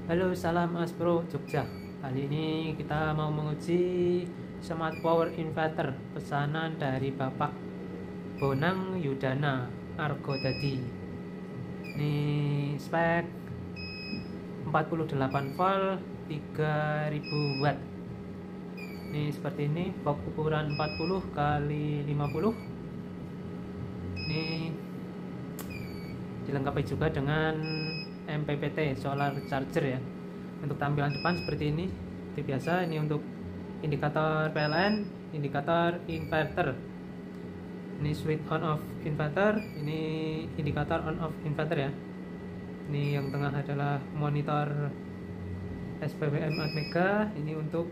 Halo, salam Aspro Jogja. Kali ini kita mau menguji Smart Power Inverter pesanan dari Bapak Bonang Yudana Argo tadi. Ini spek 48 volt 3000 watt. Ini seperti ini, box ukuran 40 kali 50. Ini dilengkapi juga dengan MPPT solar charger ya. Untuk tampilan depan seperti ini, seperti biasa. Ini untuk indikator PLN, indikator inverter. Ini switch on off inverter, ini indikator on off inverter ya. Ini yang tengah adalah monitor SPWM Atmega. Ini untuk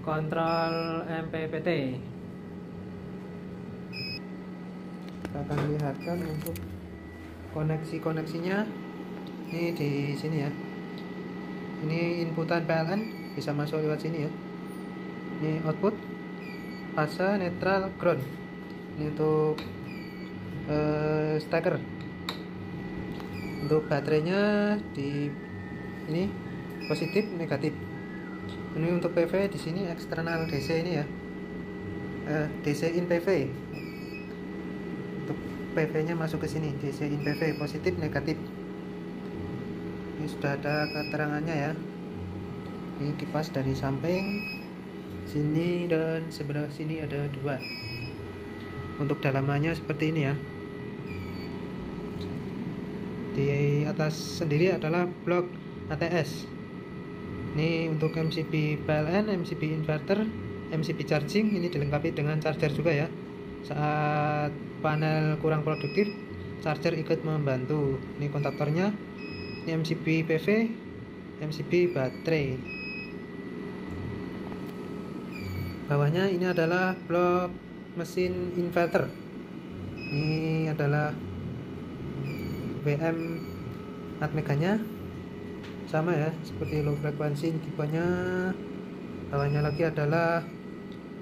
kontrol MPPT. Kita akan lihatkan untuk koneksinya. Ini di sini ya. Ini inputan PLN, bisa masuk lewat sini ya. Ini output fase, netral, ground. Ini untuk steker. Untuk baterainya di ini positif, negatif. Ini untuk PV di sini eksternal DC ini ya. DC in PV. PV nya masuk ke sini, DC in PV positif negatif. Ini sudah ada keterangannya ya. Ini kipas dari samping sini dan sebelah sini ada dua. Untuk dalamannya seperti ini ya. Di atas sendiri adalah blok ATS. Ini untuk MCB PLN, MCB inverter, MCB charging. Ini dilengkapi dengan charger juga ya. Saat panel kurang produktif, charger ikut membantu. Ini kontaktornya, ini MCB PV, MCB baterai. Bawahnya ini adalah blok mesin inverter. Ini adalah WM Atmeganya, sama ya seperti low frekuensi tipenya. Bawahnya lagi adalah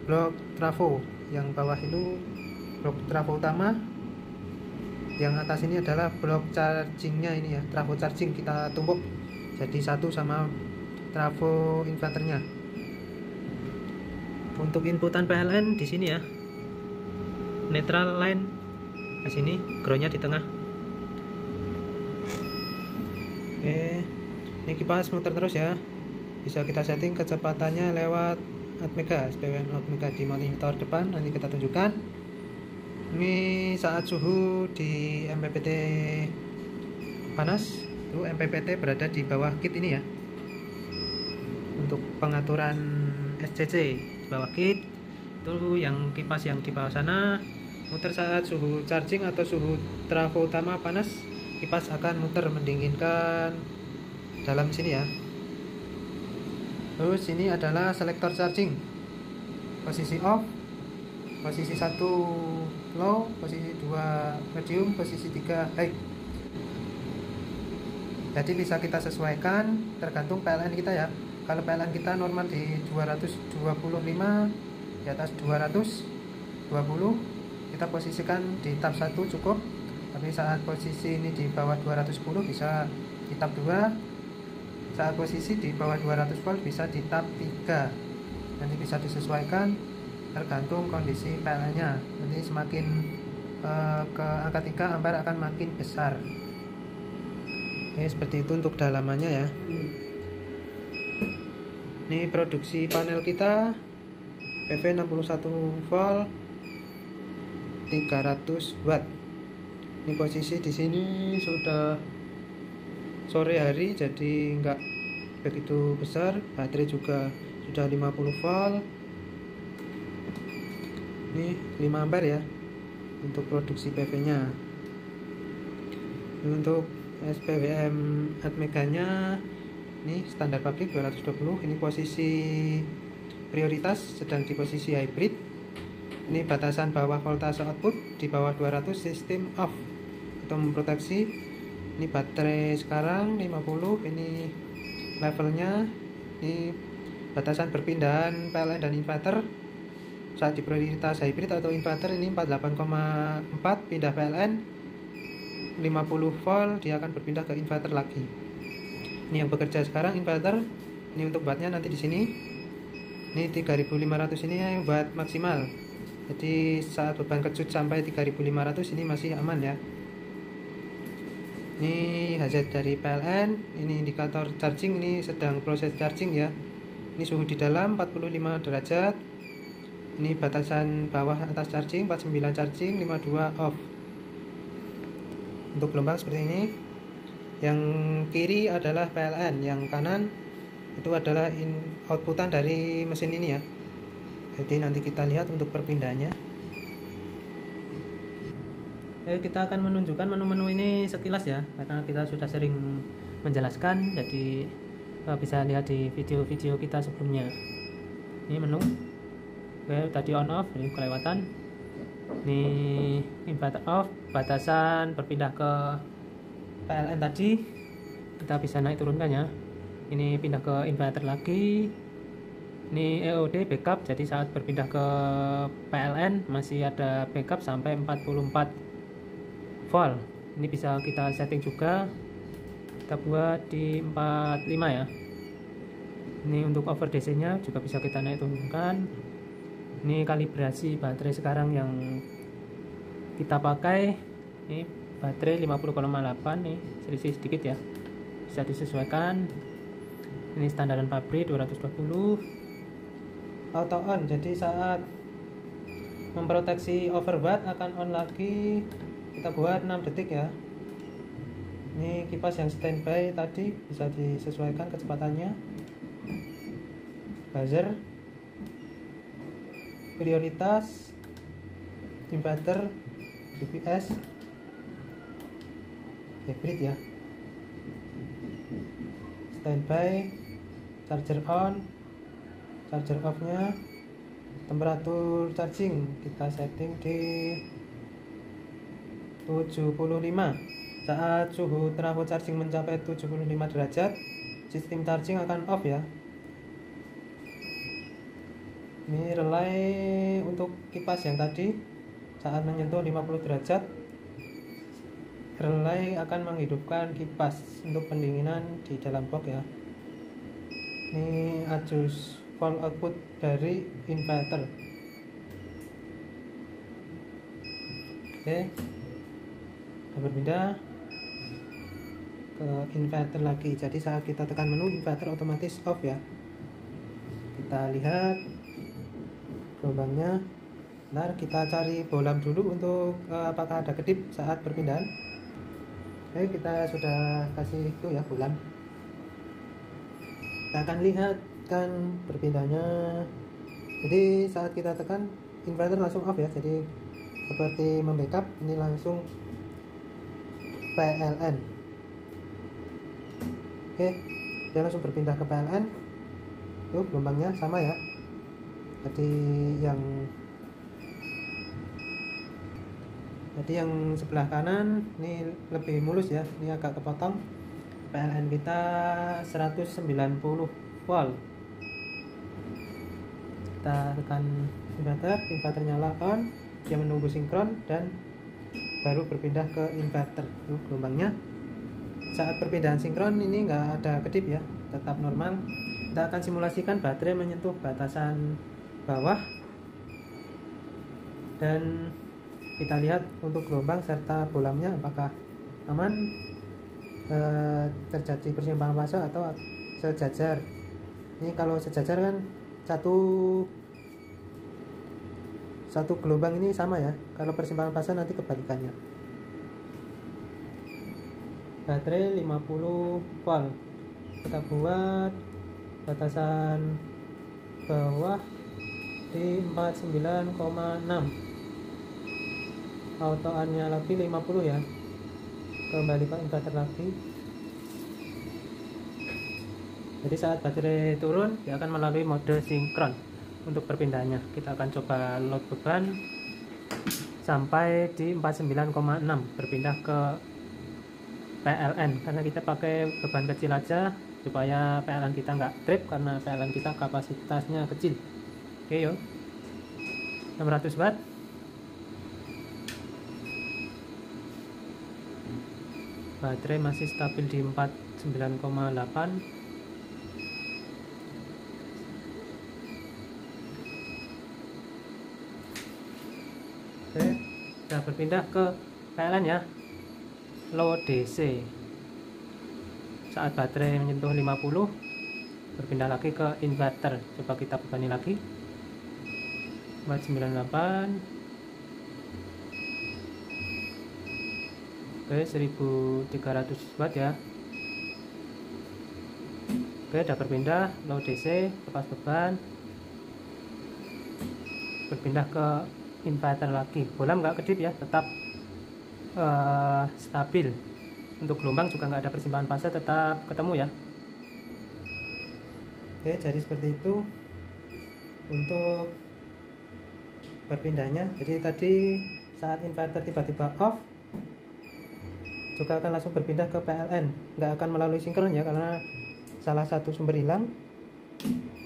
blok trafo. Yang bawah itu blok trafo utama, yang atas ini adalah blok chargingnya. Ini ya, trafo charging kita tumpuk jadi satu sama trafo inverternya. Untuk inputan PLN di sini ya, neutral line di sini, groundnya di tengah. Oke, ini kipas muter terus ya, bisa kita setting kecepatannya lewat Atmega, SPWM Atmega di monitor depan. Nanti kita tunjukkan. Ini saat suhu di MPPT panas, itu MPPT berada di bawah kit ini ya. Untuk pengaturan SCC di bawah kit, itu yang kipas yang di bawah sana muter saat suhu charging atau suhu trafo utama panas, kipas akan muter mendinginkan dalam sini ya. Terus ini adalah selektor charging, posisi off, posisi 1 low, posisi 2 medium, posisi 3 high. Jadi bisa kita sesuaikan tergantung PLN kita ya. Kalau PLN kita normal di 225, di atas 220, kita posisikan di tab 1 cukup. Tapi saat posisi ini di bawah 210 bisa di tab 2. Saat posisi di bawah 200 volt bisa di tab 3. Nanti bisa disesuaikan tergantung kondisi PLN nya. Nanti semakin ke angka 3 ampere akan makin besar. Oke, seperti itu untuk dalamannya ya. Ini produksi panel kita PV 61 volt 300 watt. Ini posisi di sini sudah sore hari, jadi enggak begitu besar. Baterai juga sudah 50 volt. Ini 5 ampere ya untuk produksi PV nya. Untuk SPWM Atmeganya ini standar pabrik 220. Ini posisi prioritas sedang di posisi hybrid. Ini batasan bawah voltase output di bawah 200, sistem off untuk memproteksi. Ini baterai sekarang 50. Ini levelnya, ini batasan perpindahan PLN dan inverter saat di prioritas hybrid atau inverter. Ini 48,4 pindah PLN, 50 volt dia akan berpindah ke inverter lagi. Ini yang bekerja sekarang inverter. Ini untuk wattnya nanti di sini. Ini 3500 ini watt maksimal. Jadi saat beban kejut sampai 3500 ini masih aman ya. Ini hazard dari PLN, ini indikator charging, ini sedang proses charging ya. Ini suhu di dalam 45 derajat. Ini batasan bawah atas charging 49 charging, 52 off. Untuk gelombang seperti ini. Yang kiri adalah PLN, yang kanan itu adalah outputan dari mesin ini ya. Jadi nanti kita lihat untuk perpindahannya. Kita akan menunjukkan menu-menu ini sekilas ya, karena kita sudah sering menjelaskan, jadi bisa lihat di video-video kita sebelumnya. Ini menu. Oke, tadi on off, ini kelewatan. Ini inverter off, batasan berpindah ke PLN tadi kita bisa naik turunkan ya. Ini pindah ke inverter lagi. Ini EOD backup, jadi saat berpindah ke PLN masih ada backup sampai 44 volt. Ini bisa kita setting juga, kita buat di 45 ya. Ini untuk over DC nya juga bisa kita naik turunkan. Ini kalibrasi baterai sekarang yang kita pakai. Ini baterai 50,8 nih, selisih sedikit ya, bisa disesuaikan. Ini standaran pabrik 220. Auto on, jadi saat memproteksi overwatt akan on lagi. Kita buat 6 detik ya. Ini kipas yang standby tadi bisa disesuaikan kecepatannya. Buzzer, prioritas, inverter, UPS, hybrid ya. Standby, charger on, charger off nya. Temperatur charging kita setting di 75. Saat suhu trafo charging mencapai 75 derajat, sistem charging akan off ya. Ini relay untuk kipas yang tadi, saat menyentuh 50 derajat relay akan menghidupkan kipas untuk pendinginan di dalam box ya. Ini adjust volt output dari inverter. Oke, kita berpindah ke inverter lagi. Jadi saat kita tekan menu, inverter otomatis off ya. Kita lihat gelombangnya. Ntar kita cari bolam dulu untuk apakah ada kedip saat perpindahan. Oke, kita sudah kasih itu ya bolam. Kita akan lihat kan perpindahannya. Jadi saat kita tekan, inverter langsung off ya. Jadi seperti membackup, ini langsung PLN. Oke, dia langsung berpindah ke PLN. Tuh gelombangnya sama ya. Jadi yang sebelah kanan ini lebih mulus ya, ini agak kepotong. PLN kita 190 volt. Kita tekan inverter nyala on, dia menunggu sinkron dan baru berpindah ke inverter. Gelombangnya saat perpindahan sinkron ini nggak ada kedip ya, tetap normal. Kita akan simulasikan baterai menyentuh batasan bawah dan kita lihat untuk gelombang serta bolamnya apakah aman, terjadi persimpangan fase atau sejajar. Ini kalau sejajar kan satu gelombang ini sama ya. Kalau persimpangan fase nanti kebalikannya. Baterai 50 volt. Kita buat batasan bawah di 49,6. Auto on-nya lagi 50 ya. Kembali ke inverter lagi. Jadi saat baterai turun, dia akan melalui mode sinkron untuk perpindahannya. Kita akan coba load beban sampai di 49,6, berpindah ke PLN karena kita pakai beban kecil aja supaya PLN kita nggak trip, karena PLN kita kapasitasnya kecil. Oke yuk, 600 watt. Baterai masih stabil di 4 9,8. Oke, kita berpindah ke PLN ya, low DC. Saat baterai menyentuh 50, berpindah lagi ke inverter. Coba kita bebani lagi 498. Oke, 1300 watt ya. Oke, udah berpindah low DC, lepas beban, berpindah ke inverter lagi. Bola nggak kedip ya, tetap stabil. Untuk gelombang juga nggak ada persimpangan fase, tetap ketemu ya. Oke, jadi seperti itu untuk berpindahnya. Jadi tadi saat inverter tiba-tiba off, juga akan langsung berpindah ke PLN, nggak akan melalui sinkron ya, karena salah satu sumber hilang.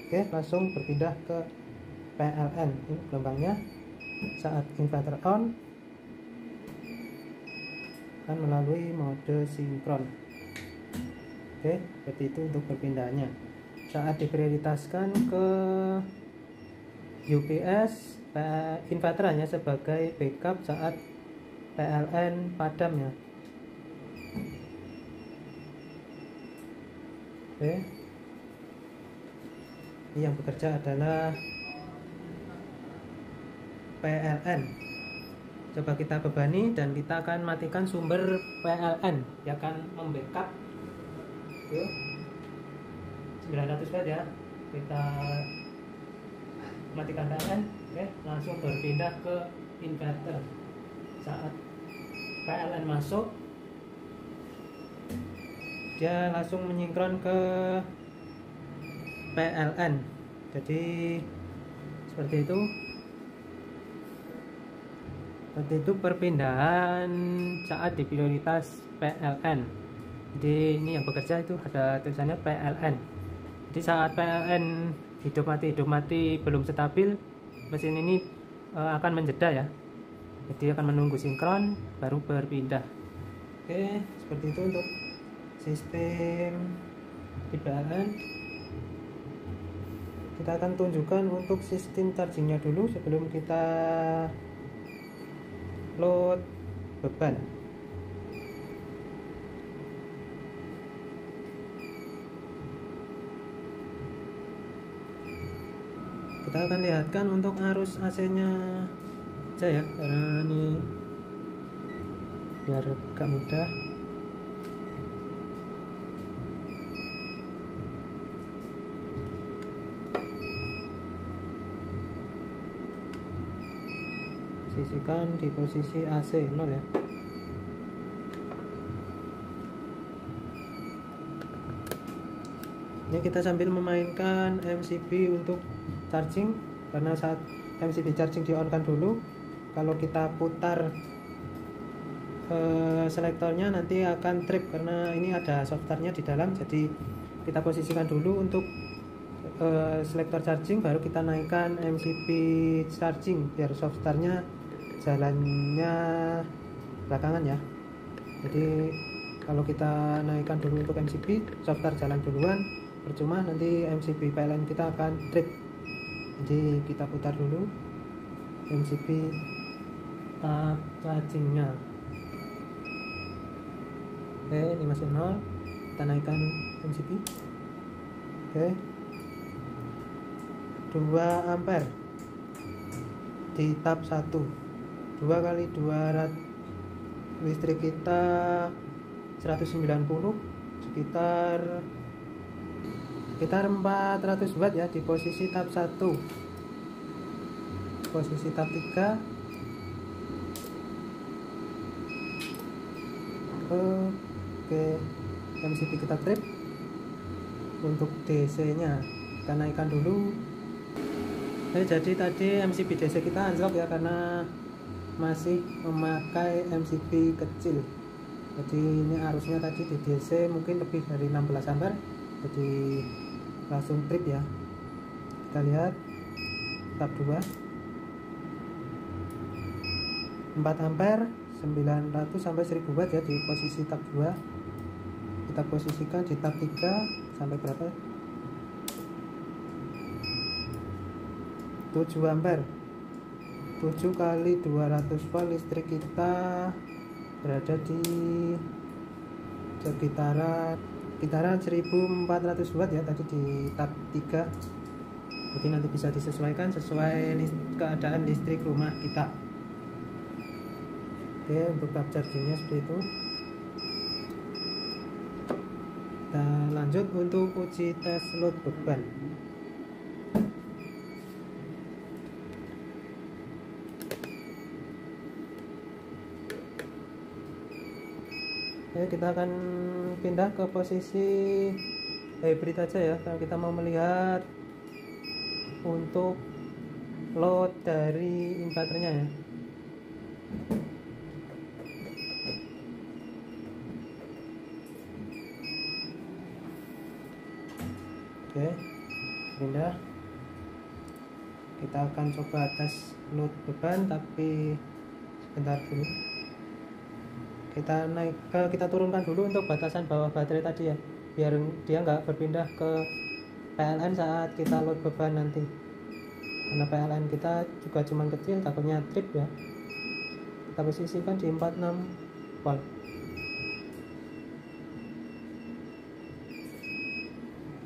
Oke, langsung berpindah ke PLN. Ini gelombangnya saat inverter on akan melalui mode sinkron. Oke, seperti itu untuk berpindahnya. Saat diprioritaskan ke UPS, inverter hanya sebagai backup saat PLN padam ya. Oke, ini yang bekerja adalah PLN. Coba kita bebani dan kita akan matikan sumber PLN, dia akan membackup. Yuk, 900 watt ya, kita matikan PLN. Oke, langsung berpindah ke inverter. Saat PLN masuk, dia langsung menyinkron ke PLN. Jadi seperti itu. Seperti itu perpindahan saat di prioritas PLN. Jadi ini yang bekerja itu ada tulisannya PLN. Jadi saat PLN hidup mati belum stabil, mesin ini akan menjeda ya. Jadi akan menunggu sinkron baru berpindah. Oke, seperti itu untuk sistem di PLN. Kita akan tunjukkan untuk sistem chargingnya dulu sebelum kita load beban. Kita akan lihatkan untuk arus AC nya aja ya, karena ini biar agak mudah. Posisikan di posisi AC 0 ya. Ini kita sambil memainkan MCB untuk charging, karena saat MCB charging di on kan dulu, kalau kita putar selektornya nanti akan trip karena ini ada softwarenya di dalam. Jadi kita posisikan dulu untuk selektor charging, baru kita naikkan MCB charging biar softwarenya jalannya belakangan ya. Jadi kalau kita naikkan dulu untuk MCB, software jalan duluan, percuma nanti MCB PLN kita akan trip. Jadi kita putar dulu MCB chargingnya. Oke, ini masih 0, kita naikkan MCB. Oke, 2 ampere di tab 1, 2 kali 200, listrik kita 190, sekitar 400 watt ya di posisi tab 1. Posisi tab 3. Oke, MCB kita trip. Untuk DC nya kita naikkan dulu. Jadi tadi MCB DC kita anjlok ya, karena masih memakai MCB kecil. Jadi ini arusnya tadi di DC mungkin lebih dari 16 ampere, jadi langsung trip ya. Kita lihat tab 2, 4 ampere 900 sampai 1000 watt ya di posisi tab 2. kita posisikan di tab 3 sampai berapa, 7 ampere. 7 kali 200 volt listrik kita berada di sekitaran 1400 watt ya tadi di tab 3. Jadi nanti bisa disesuaikan sesuai keadaan listrik rumah kita. Oke, untuk tab chargingnya seperti itu. Kita lanjut untuk uji tes load beban. Oke, kita akan pindah ke posisi hybrid aja ya, kalau kita mau melihat untuk load dari inverternya ya. Oke, pindah. Kita akan coba tes load beban, tapi sebentar dulu. Kita turunkan dulu untuk batasan bawah baterai tadi ya, biar dia nggak berpindah ke PLN saat kita load beban nanti, karena PLN kita juga cuman kecil, takutnya trip ya. Kita posisikan di 46 volt.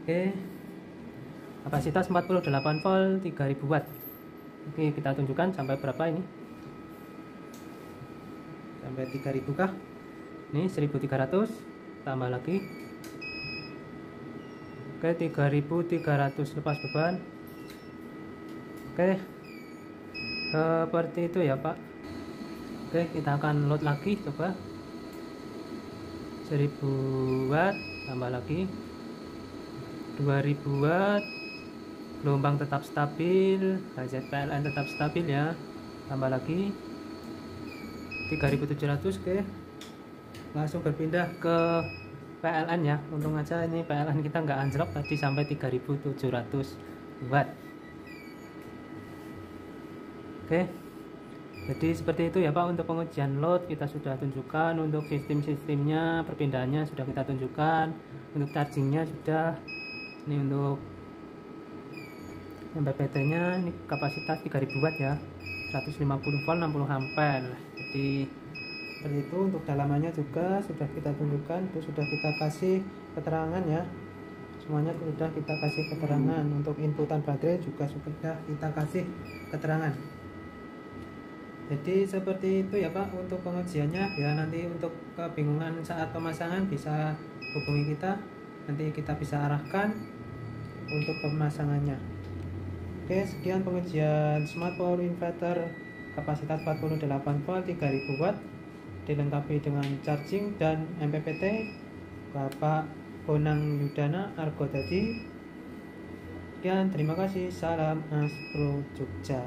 Oke, kapasitas 48 volt 3000 watt. Oke, kita tunjukkan sampai berapa ini, sampai 3000 kah? Ini 1300, tambah lagi. Oke, 3300 lepas beban. Oke, seperti itu ya Pak. Oke, kita akan load lagi, coba 1000 watt, tambah lagi 2000 watt, gelombang tetap stabil, HZPLN tetap stabil ya, tambah lagi 3700. Oke, langsung berpindah ke PLN ya. Untung aja ini PLN kita nggak anjlok tadi sampai 3700 watt. Oke, jadi seperti itu ya Pak untuk pengujian load. Kita sudah tunjukkan untuk sistem-sistemnya, perpindahannya sudah kita tunjukkan, untuk chargingnya sudah. Ini untuk MPPT nya ini kapasitas 3000 watt ya, 150 volt 60 ampere. Jadi seperti itu. Untuk dalamannya juga sudah kita tunjukkan, itu sudah kita kasih keterangan ya, semuanya sudah kita kasih keterangan. Untuk inputan baterai juga sudah kita kasih keterangan. Jadi seperti itu ya Pak untuk pengujiannya ya. Nanti untuk kebingungan saat pemasangan bisa hubungi kita, nanti kita bisa arahkan untuk pemasangannya. Oke, sekian pengujian smart power inverter kapasitas 48 volt 3000 watt dilengkapi dengan charging dan MPPT Bapak Bonang Yudana Argo tadi. Sekian, terima kasih. Salam Astro Jogja.